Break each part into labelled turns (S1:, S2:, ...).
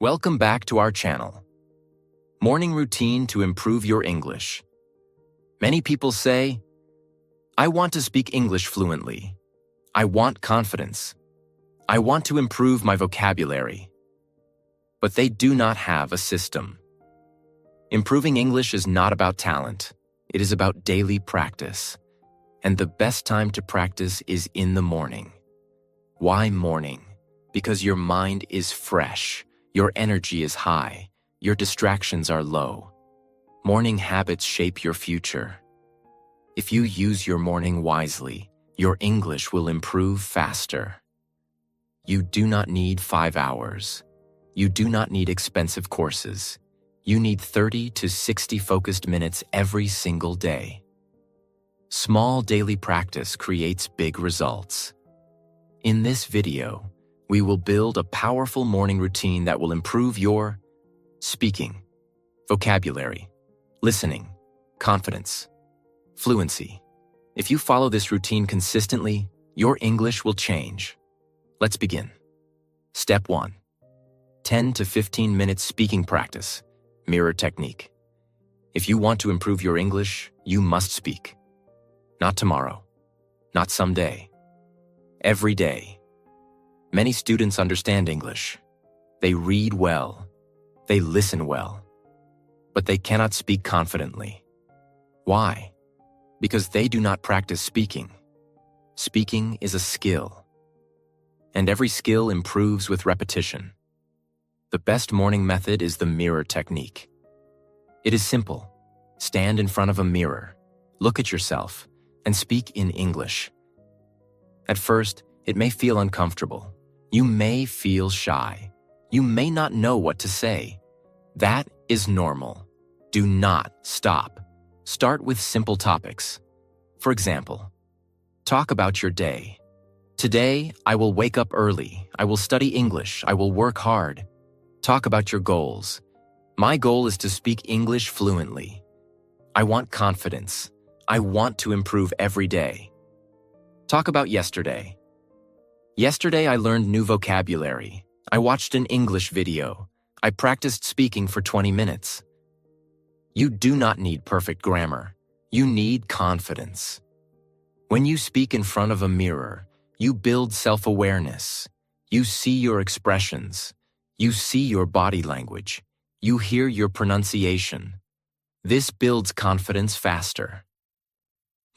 S1: Welcome back to our channel. Morning routine to improve your English. Many people say, I want to speak English fluently. I want confidence. I want to improve my vocabulary. But they do not have a system. Improving English is not about talent. It is about daily practice. And the best time to practice is in the morning. Why morning? Because your mind is fresh. Your energy is high. Your distractions are low. Morning habits shape your future. If you use your morning wisely, your English will improve faster. You do not need 5 hours. You do not need expensive courses. You need 30 to 60 focused minutes every single day. Small daily practice creates big results. In this video, we will build a powerful morning routine that will improve your speaking, vocabulary, listening, confidence, fluency. If you follow this routine consistently, your English will change. Let's begin. Step 1. 10 to 15 minutes speaking practice, mirror technique. If you want to improve your English, you must speak. Not tomorrow, not someday, every day. Many students understand English. They read well. They listen well. But they cannot speak confidently. Why? Because they do not practice speaking. Speaking is a skill. And every skill improves with repetition. The best morning method is the mirror technique. It is simple. Stand in front of a mirror, look at yourself, and speak in English. At first, it may feel uncomfortable. You may feel shy. You may not know what to say. That is normal. Do not stop. Start with simple topics. For example, talk about your day. Today, I will wake up early. I will study English. I will work hard. Talk about your goals. My goal is to speak English fluently. I want confidence. I want to improve every day. Talk about yesterday. Yesterday, I learned new vocabulary. I watched an English video. I practiced speaking for 20 minutes. You do not need perfect grammar. You need confidence. When you speak in front of a mirror, you build self-awareness. You see your expressions. You see your body language. You hear your pronunciation. This builds confidence faster.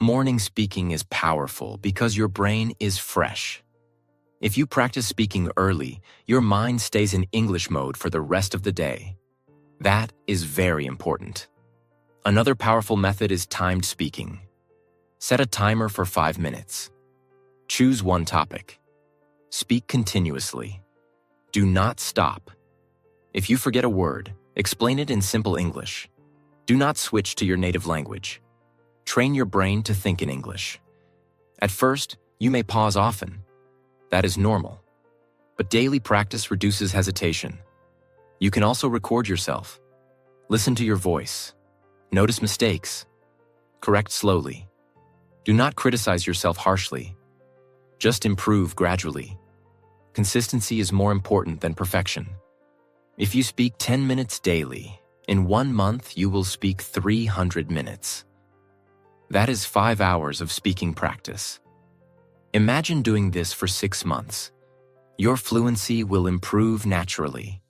S1: Morning speaking is powerful because your brain is fresh. If you practice speaking early, your mind stays in English mode for the rest of the day. That is very important. Another powerful method is timed speaking. Set a timer for 5 minutes. Choose one topic. Speak continuously. Do not stop. If you forget a word, explain it in simple English. Do not switch to your native language. Train your brain to think in English. At first, you may pause often. That is normal. But daily practice reduces hesitation. You can also record yourself. Listen to your voice. Notice mistakes. Correct slowly. Do not criticize yourself harshly. Just improve gradually. Consistency is more important than perfection. If you speak 10 minutes daily, in 1 month you will speak 300 minutes. That is 5 hours of speaking practice. Imagine doing this for 6 months. Your fluency will improve naturally.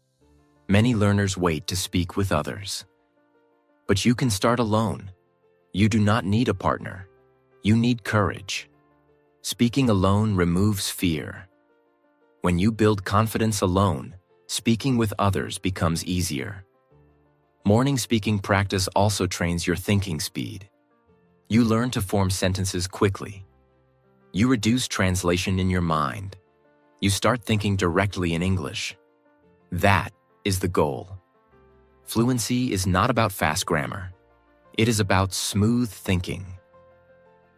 S1: Many learners wait to speak with others. But you can start alone. You do not need a partner. You need courage. Speaking alone removes fear. When you build confidence alone, speaking with others becomes easier. Morning speaking practice also trains your thinking speed. You learn to form sentences quickly. You reduce translation in your mind. You start thinking directly in English. That is the goal. Fluency is not about fast grammar. It is about smooth thinking.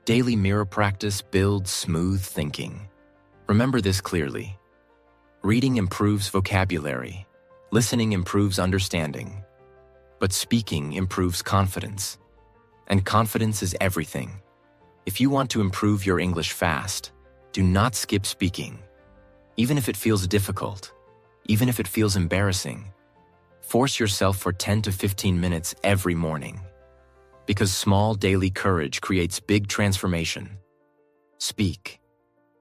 S1: Daily mirror practice builds smooth thinking. Remember this clearly. Reading improves vocabulary. Listening improves understanding. But speaking improves confidence. And confidence is everything. If you want to improve your English fast, do not skip speaking. Even if it feels difficult, even if it feels embarrassing. Force yourself for 10 to 15 minutes every morning, because small daily courage creates big transformation. Speak,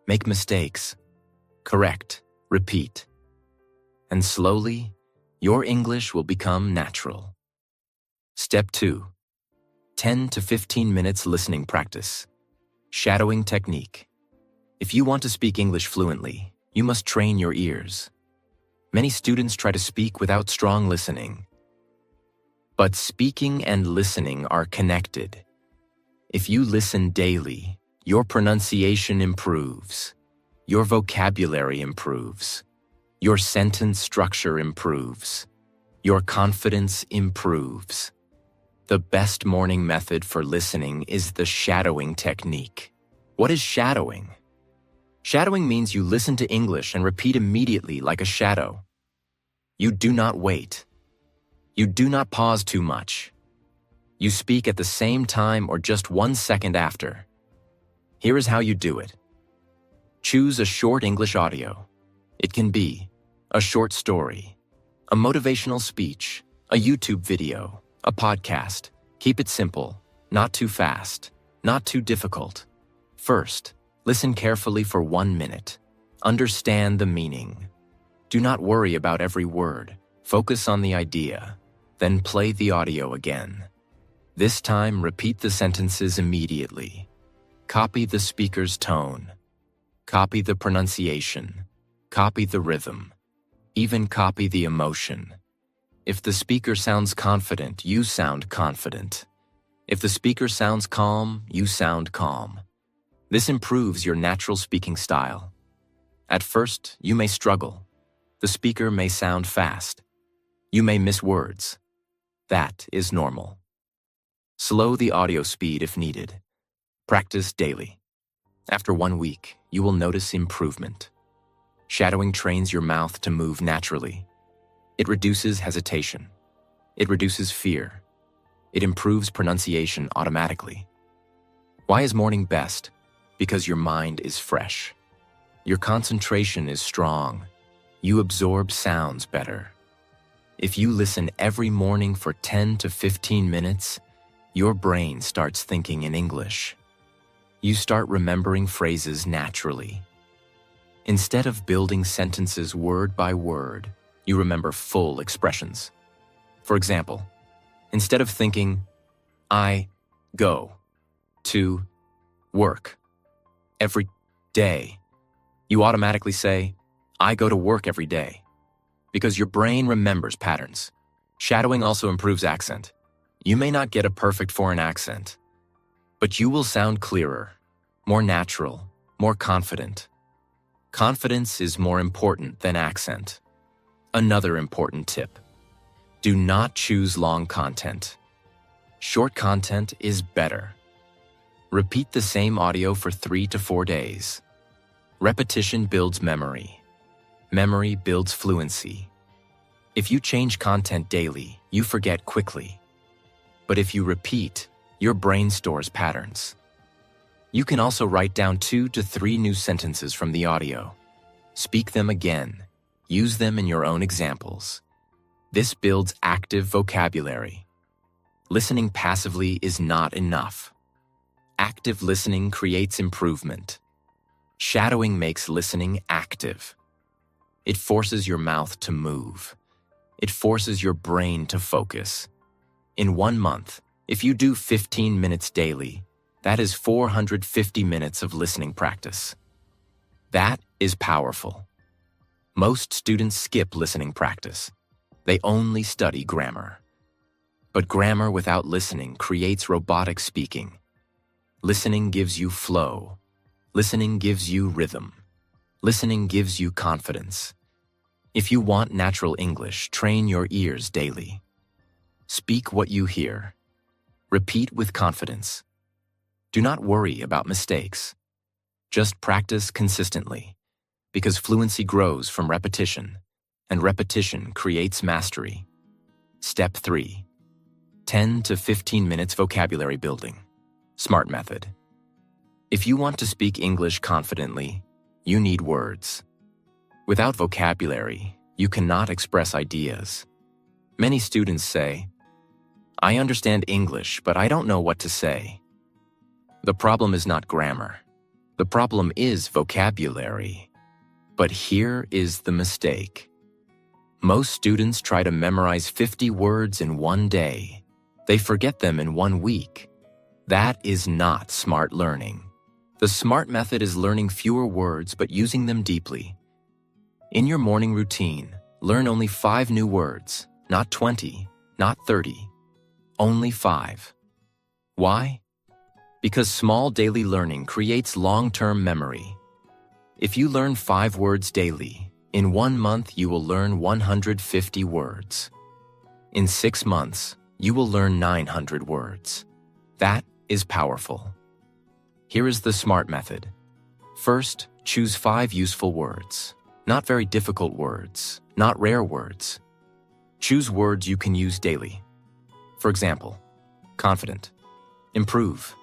S1: make mistakes, correct, repeat, and slowly, your English will become natural. Step 2. 10 to 15 minutes listening practice. Shadowing technique. If you want to speak English fluently, you must train your ears. Many students try to speak without strong listening. But speaking and listening are connected. If you listen daily, your pronunciation improves, your vocabulary improves, your sentence structure improves, your confidence improves. The best morning method for listening is the shadowing technique. What is shadowing? Shadowing means you listen to English and repeat immediately like a shadow. You do not wait. You do not pause too much. You speak at the same time or just 1 second after. Here is how you do it. Choose a short English audio. It can be a short story, a motivational speech, a YouTube video, a podcast. Keep it simple, not too fast, not too difficult. First, listen carefully for 1 minute. Understand the meaning. Do not worry about every word. Focus on the idea. Then play the audio again. This time, repeat the sentences immediately. Copy the speaker's tone. Copy the pronunciation. Copy the rhythm. Even copy the emotion. If the speaker sounds confident, you sound confident. If the speaker sounds calm, you sound calm. This improves your natural speaking style. At first, you may struggle. The speaker may sound fast. You may miss words. That is normal. Slow the audio speed if needed. Practice daily. After 1 week, you will notice improvement. Shadowing trains your mouth to move naturally. It reduces hesitation. It reduces fear. It improves pronunciation automatically. Why is morning best? Because your mind is fresh. Your concentration is strong. You absorb sounds better. If you listen every morning for 10 to 15 minutes, your brain starts thinking in English. You start remembering phrases naturally. Instead of building sentences word by word, you remember full expressions. For example, instead of thinking, I go to work every day, you automatically say, I go to work every day, because your brain remembers patterns. Shadowing also improves accent. You may not get a perfect foreign accent, but you will sound clearer, more natural, more confident. Confidence is more important than accent. Another important tip: do not choose long content. Short content is better. Repeat the same audio for 3 to 4 days. Repetition builds memory. Memory builds fluency. If you change content daily, you forget quickly. But if you repeat, your brain stores patterns. You can also write down 2 to 3 new sentences from the audio. Speak them again. Use them in your own examples. This builds active vocabulary. Listening passively is not enough. Active listening creates improvement. Shadowing makes listening active. It forces your mouth to move. It forces your brain to focus. In 1 month, if you do 15 minutes daily, that is 450 minutes of listening practice. That is powerful. Most students skip listening practice. They only study grammar. But grammar without listening creates robotic speaking. Listening gives you flow. Listening gives you rhythm. Listening gives you confidence. If you want natural English, train your ears daily. Speak what you hear. Repeat with confidence. Do not worry about mistakes. Just practice consistently, because fluency grows from repetition, and repetition creates mastery. Step 3. 10 to 15 minutes vocabulary building. Smart method. If you want to speak English confidently, you need words. Without vocabulary, you cannot express ideas. Many students say, "I understand English, but I don't know what to say." The problem is not grammar. The problem is vocabulary. But here is the mistake. Most students try to memorize 50 words in one day. They forget them in 1 week. That is not smart learning. The smart method is learning fewer words but using them deeply. In your morning routine, learn only 5 new words, not 20, not 30, only 5. Why? Because small daily learning creates long-term memory. If you learn 5 words daily, in 1 month you will learn 150 words. In 6 months, you will learn 900 words. That is powerful. Here is the SMART method. First, choose 5 useful words. Not very difficult words, not rare words. Choose words you can use daily. For example, confident, improve,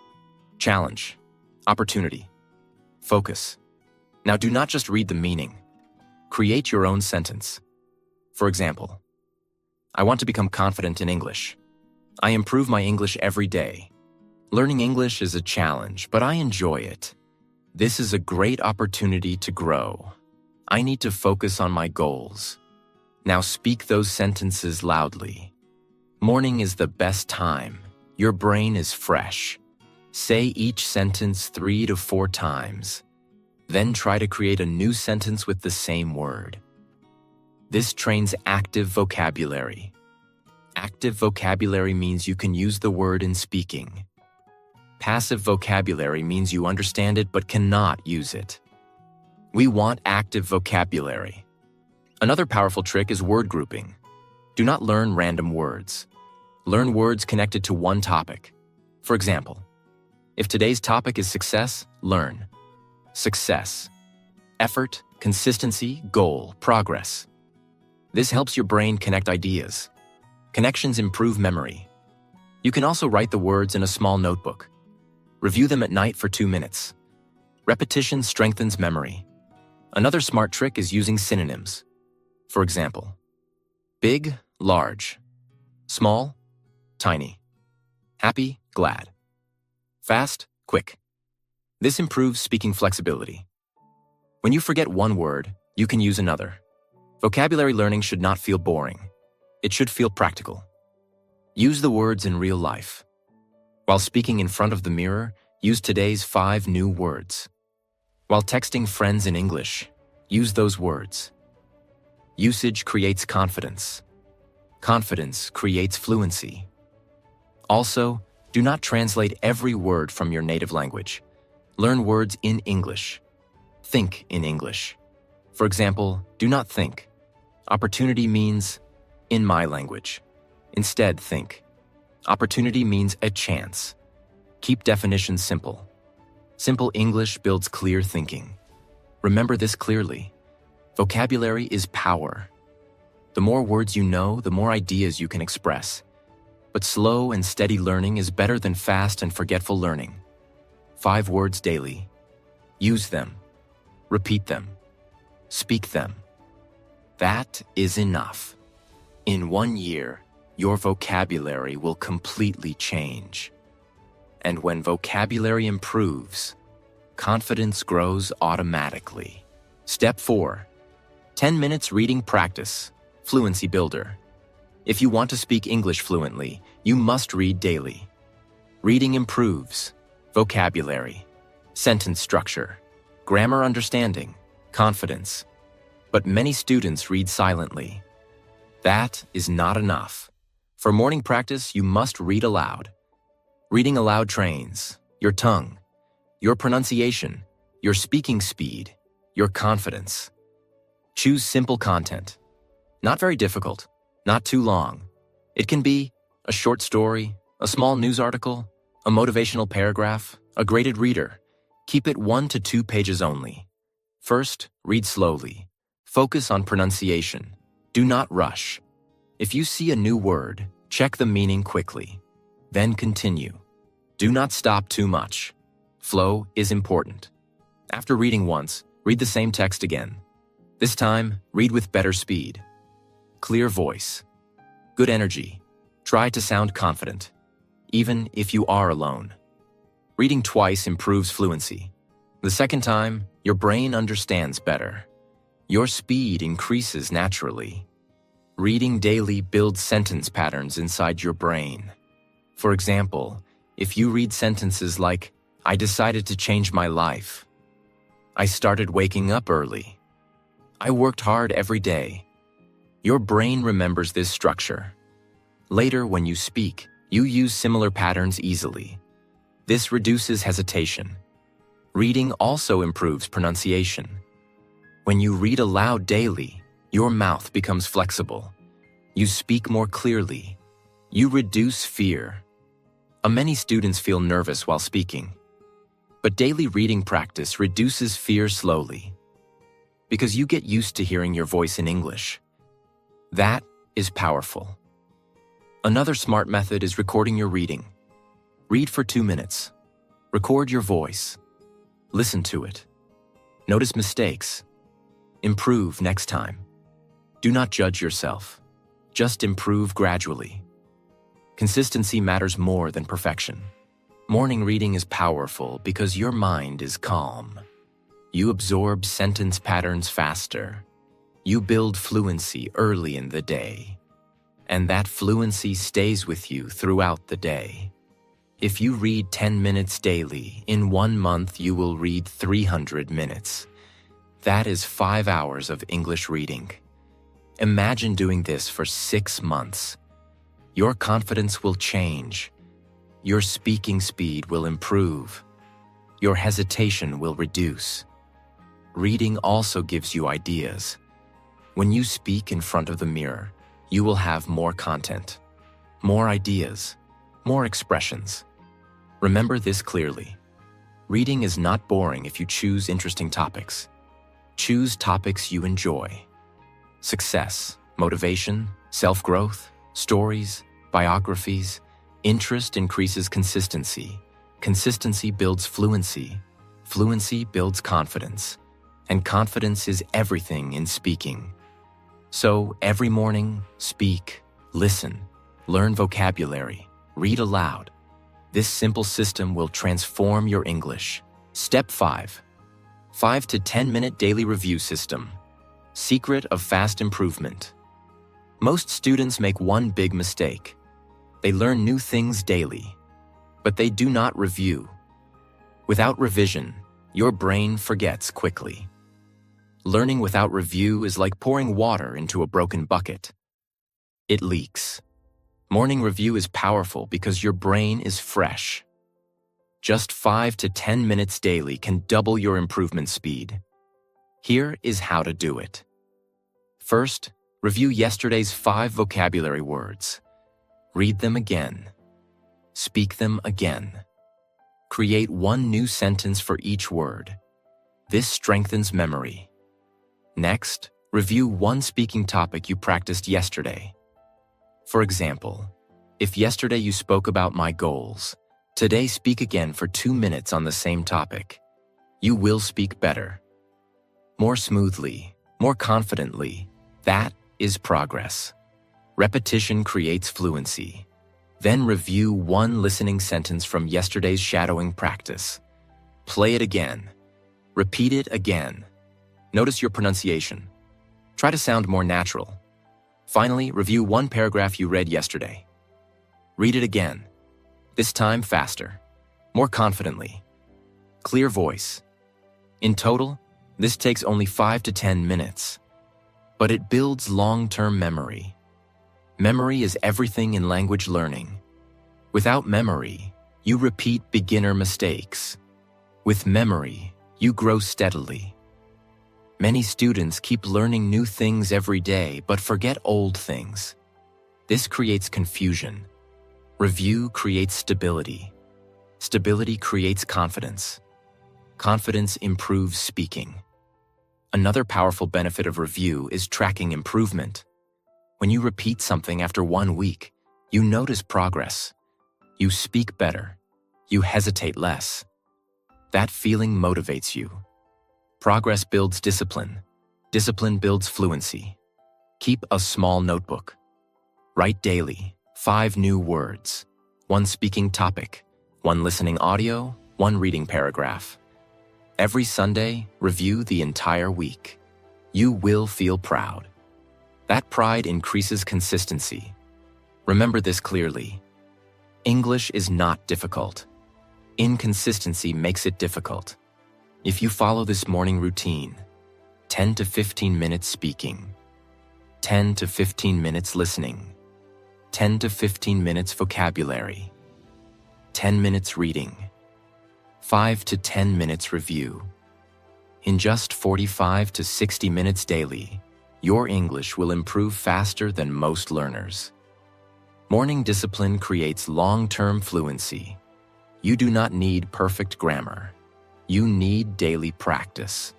S1: challenge, opportunity, focus. Now do not just read the meaning. Create your own sentence. For example, I want to become confident in English. I improve my English every day. Learning English is a challenge, but I enjoy it. This is a great opportunity to grow. I need to focus on my goals. Now speak those sentences loudly. Morning is the best time. Your brain is fresh. Say each sentence 3 to 4 times. Then try to create a new sentence with the same word. This trains active vocabulary. Active vocabulary means you can use the word in speaking. Passive vocabulary means you understand it but cannot use it. We want active vocabulary. Another powerful trick is word grouping. Do not learn random words. Learn words connected to one topic. For example, if today's topic is success, learn success, effort, consistency, goal, progress. This helps your brain connect ideas. Connections improve memory. You can also write the words in a small notebook. Review them at night for 2 minutes. Repetition strengthens memory. Another smart trick is using synonyms. For example, big, large, small, tiny, happy, glad, fast, quick. This improves speaking flexibility. When you forget one word, you can use another. Vocabulary learning should not feel boring. It should feel practical. Use the words in real life. While speaking in front of the mirror, use today's 5 new words. While texting friends in English, use those words. Usage creates confidence. Confidence creates fluency. Also, do not translate every word from your native language. Learn words in English. Think in English. For example, do not think. Opportunity means in my language. Instead, think. Opportunity means a chance. Keep definitions simple. Simple English builds clear thinking. Remember this clearly. Vocabulary is power. The more words you know, the more ideas you can express. But slow and steady learning is better than fast and forgetful learning. 5 words daily. Use them. Repeat them. Speak them. That is enough. In 1 year, your vocabulary will completely change. And when vocabulary improves, confidence grows automatically. Step 4. 10 minutes reading practice. Fluency builder. If you want to speak English fluently, you must read daily. Reading improves vocabulary, sentence structure, grammar understanding, confidence. But many students read silently. That is not enough. For morning practice, you must read aloud. Reading aloud trains your tongue, your pronunciation, your speaking speed, your confidence. Choose simple content. Not very difficult, not too long. It can be a short story, a small news article, a motivational paragraph, a graded reader. Keep it 1 to 2 pages only. First, read slowly. Focus on pronunciation. Do not rush. If you see a new word, check the meaning quickly. Then continue. Do not stop too much. Flow is important. After reading once, read the same text again. This time, read with better speed. Clear voice. Good energy. Try to sound confident, even if you are alone. Reading twice improves fluency. The second time, your brain understands better. Your speed increases naturally. Reading daily builds sentence patterns inside your brain. For example, if you read sentences like, "I decided to change my life," "I started waking up early," "I worked hard every day," your brain remembers this structure. Later, when you speak, you use similar patterns easily. This reduces hesitation. Reading also improves pronunciation. When you read aloud daily, your mouth becomes flexible. You speak more clearly. You reduce fear. Many students feel nervous while speaking. But daily reading practice reduces fear slowly, because you get used to hearing your voice in English. That is powerful. Another smart method is recording your reading. Read for 2 minutes. Record your voice. Listen to it. Notice mistakes. Improve next time. Do not judge yourself. Just improve gradually. Consistency matters more than perfection. Morning reading is powerful because your mind is calm. You absorb sentence patterns faster. You build fluency early in the day. And that fluency stays with you throughout the day. If you read 10 minutes daily, in 1 month you will read 300 minutes. That is 5 hours of English reading. Imagine doing this for 6 months. Your confidence will change. Your speaking speed will improve. Your hesitation will reduce. Reading also gives you ideas. When you speak in front of the mirror, you will have more content, more ideas, more expressions. Remember this clearly. Reading is not boring if you choose interesting topics. Choose topics you enjoy. Success, motivation, self-growth, stories, biographies. Interest increases consistency. Consistency builds fluency. Fluency builds confidence. And confidence is everything in speaking. So every morning, speak, listen, learn vocabulary, read aloud. This simple system will transform your English. Step 5. 5 to 10 minute daily review system. Secret of fast improvement. Most students make one big mistake. They learn new things daily, but they do not review. Without revision, your brain forgets quickly. Learning without review is like pouring water into a broken bucket. It leaks. Morning review is powerful because your brain is fresh. Just 5 to 10 minutes daily can double your improvement speed. Here is how to do it. First, review yesterday's 5 vocabulary words. Read them again. Speak them again. Create 1 new sentence for each word. This strengthens memory. Next, review 1 speaking topic you practiced yesterday. For example, if yesterday you spoke about my goals, today speak again for 2 minutes on the same topic. You will speak better. More smoothly, more confidently. That is progress. Repetition creates fluency. Then review 1 listening sentence from yesterday's shadowing practice. Play it again. Repeat it again. Notice your pronunciation. Try to sound more natural. Finally, review 1 paragraph you read yesterday. Read it again. This time faster, more confidently. Clear voice. In total, this takes only 5 to 10 minutes. But it builds long-term memory. Memory is everything in language learning. Without memory, you repeat beginner mistakes. With memory, you grow steadily. Many students keep learning new things every day but forget old things. This creates confusion. Review creates stability. Stability creates confidence. Confidence improves speaking. Another powerful benefit of review is tracking improvement. When you repeat something after 1 week, you notice progress. You speak better. You hesitate less. That feeling motivates you. Progress builds discipline. Discipline builds fluency. Keep a small notebook. Write daily, 5 new words, 1 speaking topic, 1 listening audio, 1 reading paragraph. Every Sunday, review the entire week. You will feel proud. That pride increases consistency. Remember this clearly. English is not difficult. Inconsistency makes it difficult. If you follow this morning routine, 10 to 15 minutes speaking, 10 to 15 minutes listening, 10 to 15 minutes vocabulary, 10 minutes reading, 5 to 10 minutes review. In just 45 to 60 minutes daily, your English will improve faster than most learners. Morning discipline creates long-term fluency. You do not need perfect grammar. You need daily practice.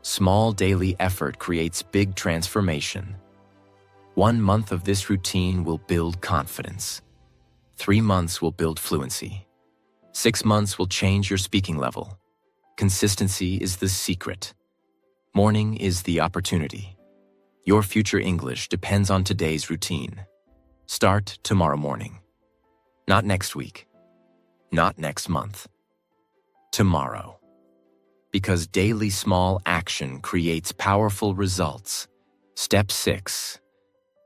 S1: Small daily effort creates big transformation. 1 month of this routine will build confidence. 3 months will build fluency. 6 months will change your speaking level. Consistency is the secret. Morning is the opportunity. Your future English depends on today's routine. Start tomorrow morning. Not next week. Not next month. Tomorrow. Because daily small action creates powerful results. Step 6.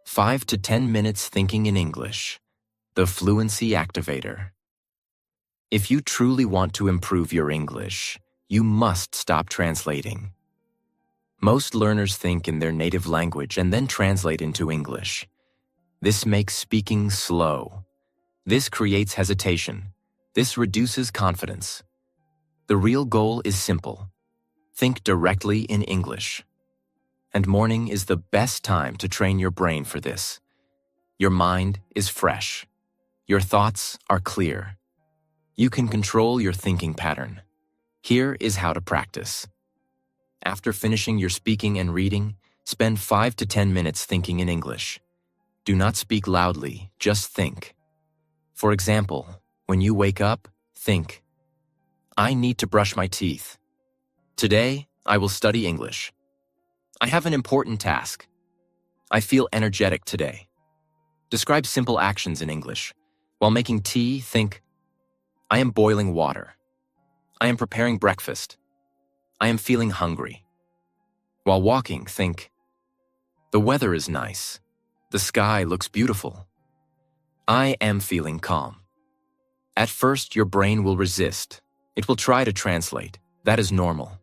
S1: 5 to 10 minutes thinking in English. The Fluency Activator. If you truly want to improve your English, you must stop translating. Most learners think in their native language and then translate into English. This makes speaking slow. This creates hesitation. This reduces confidence. The real goal is simple. Think directly in English. And morning is the best time to train your brain for this. Your mind is fresh. Your thoughts are clear. You can control your thinking pattern. Here is how to practice. After finishing your speaking and reading, spend 5 to 10 minutes thinking in English. Do not speak loudly, just think. For example, when you wake up, think, I need to brush my teeth. Today, I will study English. I have an important task. I feel energetic today. Describe simple actions in English. While making tea, think, I am boiling water. I am preparing breakfast. I am feeling hungry. While walking, think, the weather is nice. The sky looks beautiful. I am feeling calm. At first, your brain will resist. It will try to translate. That is normal.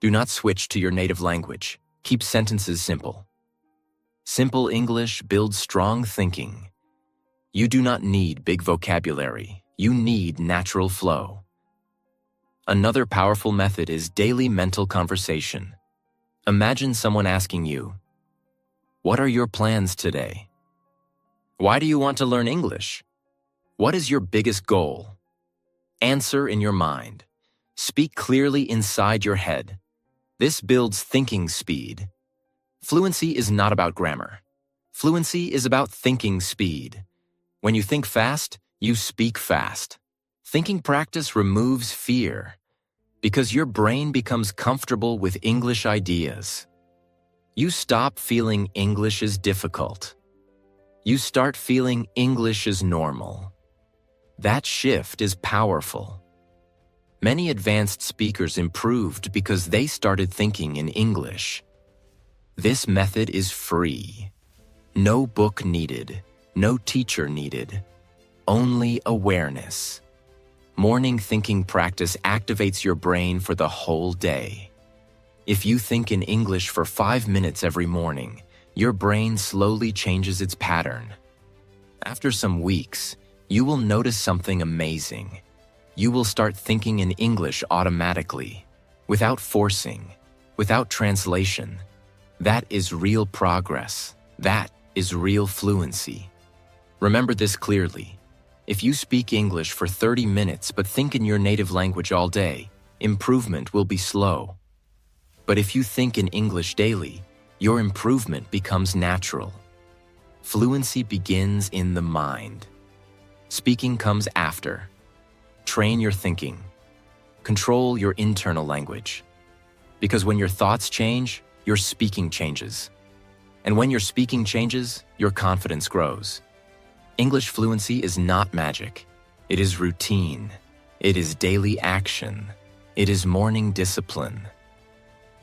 S1: Do not switch to your native language. Keep sentences simple. Simple English builds strong thinking. You do not need big vocabulary. You need natural flow. Another powerful method is daily mental conversation. Imagine someone asking you, what are your plans today? Why do you want to learn English? What is your biggest goal? Answer in your mind. Speak clearly inside your head. This builds thinking speed. Fluency is not about grammar. Fluency is about thinking speed. When you think fast, you speak fast. Thinking practice removes fear because your brain becomes comfortable with English ideas. You stop feeling English is difficult. You start feeling English is normal. That shift is powerful. Many advanced speakers improved because they started thinking in English. This method is free. No book needed, no teacher needed, only awareness. Morning thinking practice activates your brain for the whole day. If you think in English for 5 minutes every morning, your brain slowly changes its pattern. After some weeks, you will notice something amazing. You will start thinking in English automatically, without forcing, without translation. That is real progress. That is real fluency. Remember this clearly. If you speak English for 30 minutes but think in your native language all day, improvement will be slow. But if you think in English daily, your improvement becomes natural. Fluency begins in the mind. Speaking comes after. Train your thinking. Control your internal language. Because when your thoughts change, your speaking changes. And when your speaking changes, your confidence grows. English fluency is not magic. It is routine. It is daily action. It is morning discipline.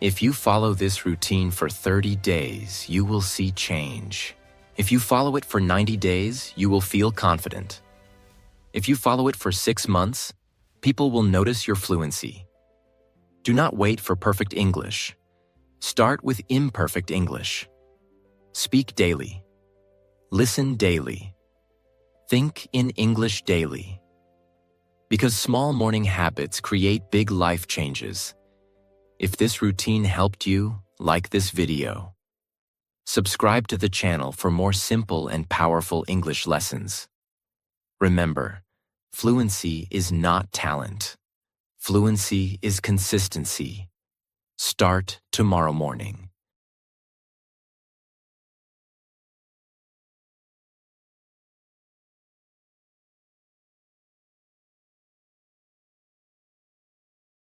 S1: If you follow this routine for 30 days, you will see change. If you follow it for 90 days, you will feel confident. If you follow it for 6 months, people will notice your fluency. Do not wait for perfect English. Start with imperfect English. Speak daily. Listen daily. Think in English daily. Because small morning habits create big life changes. If this routine helped you, like this video. Subscribe to the channel for more simple and powerful English lessons. Remember, fluency is not talent. Fluency is consistency. Start tomorrow morning.